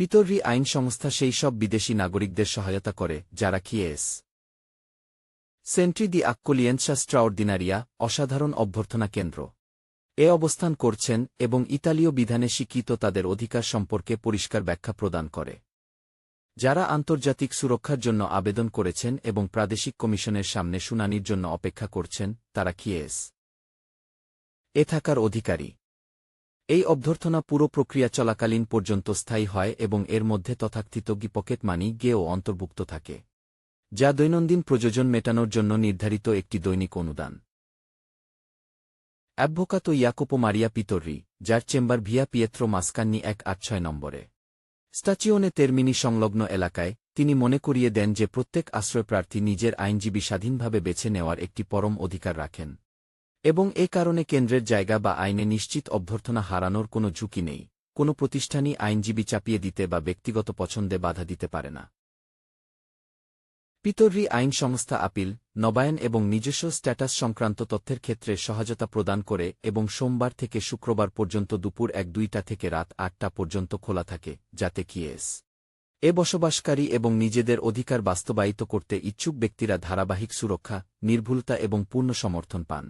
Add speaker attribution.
Speaker 1: পিতররি আইন সংস্থা সেই সব বিদেশি নাগরিকদের সহায়তা করে যারা কিয়েস সেন্ট্রি দি আক্কোলিয়েন্সা স্ট্রাঅর্ডিনারিয়া অসাধারণ অভ্যর্থনা কেন্দ্র এ অবস্থান করছেন এবং ইতালীয় বিধানে স্বীকৃত তাদের অধিকার সম্পর্কে পরিষ্কার ব্যাখ্যা প্রদান করে। যারা আন্তর্জাতিক সুরক্ষার জন্য আবেদন করেছেন এবং প্রাদেশিক কমিশনের সামনে শুনানির জন্য অপেক্ষা করছেন তারা কিয়েস এ থাকার অধিকারী। এই অভ্যর্থনা পুরো প্রক্রিয়া চলাকালীন পর্যন্ত স্থায়ী হয় এবং এর মধ্যে তথাকথিত পকেট মানি গেও অন্তর্ভুক্ত থাকে, যা দৈনন্দিন প্রয়োজন মেটানোর জন্য নির্ধারিত একটি দৈনিক অনুদান। অ্যাভোকাতো ইয়াকোপো মারিয়া পিতররি, যার চেম্বার ভিয়া পিয়েত্রো মাসকান্নি 186 নম্বরে স্টাচিওনে তেরমিনি সংলগ্ন এলাকায়, তিনি মনে করিয়ে দেন যে প্রত্যেক আশ্রয়প্রার্থী নিজের আইনজীবী স্বাধীনভাবে বেছে নেওয়ার একটি পরম অধিকার রাখেন এবং এ কারণে কেন্দ্রের জায়গা বা আইনে নিশ্চিত অভ্যর্থনা হারানোর কোনো ঝুঁকি নেই। কোনো প্রতিষ্ঠানই আইনজীবী চাপিয়ে দিতে বা ব্যক্তিগত পছন্দে বাধা দিতে পারে না। পিতররি আইন সংস্থা আপিল, নবায়ন এবং নিজস্ব স্ট্যাটাস সংক্রান্ত তথ্যের ক্ষেত্রে সহায়তা প্রদান করে এবং সোমবার থেকে শুক্রবার পর্যন্ত দুপুর 1-2টা থেকে রাত 8টা পর্যন্ত খোলা থাকে, যাতে কিয়েস এ বসবাসকারী এবং নিজেদের অধিকার বাস্তবায়িত করতে ইচ্ছুক ব্যক্তিরা ধারাবাহিক সুরক্ষা, নির্ভুলতা এবং পূর্ণ সমর্থন পান।